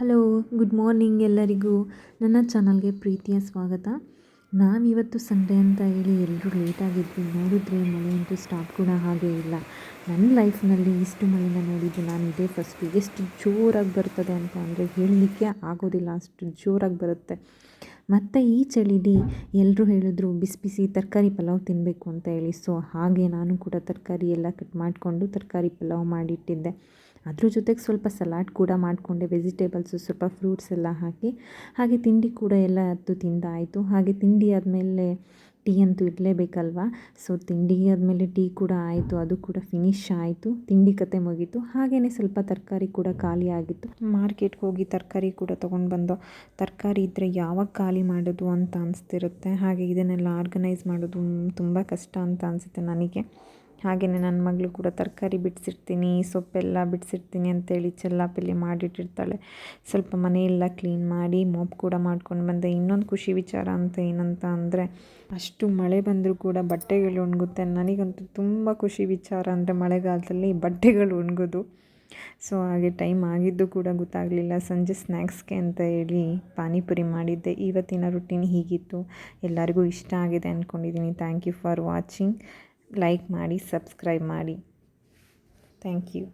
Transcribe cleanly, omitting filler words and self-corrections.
Hello, good morning ಎಲ್ಲರಿಗೂ. ನನ್ನ ಚಾನಲ್ಗೆ ಪ್ರೀತಿಯ ಸ್ವಾಗತ. ನಾವಿವತ್ತು ಸಂಡೇ ಅಂತ ಹೇಳಿ ಎಲ್ಲರೂ ಲೇಟಾಗಿದ್ವಿ. ನೋಡಿದ್ರೆ ಮಳೆ ಅಂತೂ ಸ್ಟಾಪ್ ಕೂಡ ಹಾಗೇ ಇಲ್ಲ. ನನ್ನ ಲೈಫ್ನಲ್ಲಿ ಇಷ್ಟು ಮಳೆನ ನೋಡಿದ್ದು ನಾನು ಇದೇ ಫಸ್ಟು. ಎಷ್ಟು ಜೋರಾಗಿ ಬರ್ತದೆ ಅಂತ ಅಂದರೆ ಹೇಳಲಿಕ್ಕೆ ಆಗೋದಿಲ್ಲ, ಅಷ್ಟು ಜೋರಾಗಿ ಬರುತ್ತೆ. ಮತ್ತು ಈ ಚಳಿಲಿ ಎಲ್ಲರೂ ಹೇಳಿದ್ರು ಬಿಸಿ ಬಿಸಿ ತರಕಾರಿ ಪಲಾವ್ ತಿನ್ನಬೇಕು ಅಂತ ಹೇಳಿ. ಸೊ ಹಾಗೆ ನಾನು ಕೂಡ ತರಕಾರಿ ಎಲ್ಲ ಕಟ್ ಮಾಡಿಕೊಂಡು ತರಕಾರಿ ಪಲಾವ್ ಮಾಡಿಟ್ಟಿದ್ದೆ. ಅದ್ರ ಜೊತೆಗೆ ಸ್ವಲ್ಪ ಸಲಾಡ್ ಕೂಡ ಮಾಡಿಕೊಂಡೆ, ವೆಜಿಟೇಬಲ್ಸು ಸ್ವಲ್ಪ ಫ್ರೂಟ್ಸ್ ಎಲ್ಲ ಹಾಕಿ. ಹಾಗೆ ತಿಂಡಿ ಕೂಡ ಎಲ್ಲ ಹೊತ್ತು ತಿಂದಾಯಿತು. ಹಾಗೆ ತಿಂಡಿ ಆದಮೇಲೆ ಟೀ ಅಂತೂ ಇರಲೇಬೇಕಲ್ವ. ಸೊ ತಿಂಡಿ ಆದಮೇಲೆ ಟೀ ಕೂಡ ಆಯಿತು, ಅದು ಕೂಡ ಫಿನಿಶ್ ಆಯಿತು. ತಿಂಡಿ ಕತೆ ಮುಗೀತು. ಹಾಗೆಯೇ ಸ್ವಲ್ಪ ತರಕಾರಿ ಕೂಡ ಖಾಲಿ ಆಗಿತ್ತು. ಮಾರ್ಕೆಟ್ಗೆ ಹೋಗಿ ತರಕಾರಿ ಕೂಡ ತೊಗೊಂಡು ಬಂದೋ. ತರಕಾರಿ ಇದ್ದರೆ ಯಾವಾಗ ಖಾಲಿ ಮಾಡೋದು ಅಂತ ಅನಿಸ್ತಿರುತ್ತೆ. ಹಾಗೆ ಇದನ್ನೆಲ್ಲ ಆರ್ಗನೈಸ್ ಮಾಡೋದು ತುಂಬ ಕಷ್ಟ ಅಂತ ಅನಿಸುತ್ತೆ ನನಗೆ. ಹಾಗೆಯೇ ನನ್ನ ಮಗಳು ಕೂಡ ತರಕಾರಿ ಬಿಡಿಸಿರ್ತೀನಿ, ಸೊಪ್ಪೆಲ್ಲ ಬಿಡಿಸಿರ್ತೀನಿ ಅಂತೇಳಿ ಚೆಲ್ಲಾಪಿಲ್ಲಿ ಮಾಡಿಟ್ಟಿರ್ತಾಳೆ. ಸ್ವಲ್ಪ ಮನೆಯೆಲ್ಲ ಕ್ಲೀನ್ ಮಾಡಿ ಮಾಪ್ ಕೂಡ ಮಾಡ್ಕೊಂಡು ಬಂದೆ. ಇನ್ನೊಂದು ಖುಷಿ ವಿಚಾರ ಅಂತ ಏನಂತ ಅಂದರೆ, ಅಷ್ಟು ಮಳೆ ಬಂದರೂ ಕೂಡ ಬಟ್ಟೆಗಳು ಒಣಗುತ್ತೆ. ನನಗಂತೂ ತುಂಬ ಖುಷಿ ವಿಚಾರ ಅಂದರೆ ಮಳೆಗಾಲದಲ್ಲಿ ಬಟ್ಟೆಗಳು ಒಣಗೋದು. ಸೊ ಹಾಗೆ ಟೈಮ್ ಆಗಿದ್ದು ಕೂಡ ಗೊತ್ತಾಗಲಿಲ್ಲ. ಸಂಜೆ ಸ್ನ್ಯಾಕ್ಸ್ಗೆ ಅಂತ ಹೇಳಿ ಪಾನಿಪುರಿ ಮಾಡಿದ್ದೆ. ಇವತ್ತಿನ ರುಟೀನ್ ಹೀಗಿತ್ತು. ಎಲ್ಲರಿಗೂ ಇಷ್ಟ ಆಗಿದೆ ಅಂದ್ಕೊಂಡಿದ್ದೀನಿ. Thank you for watching. Like ಮಾಡಿ, ಸಬ್ಸ್ಕ್ರೈಬ್ ಮಾಡಿ. Thank you.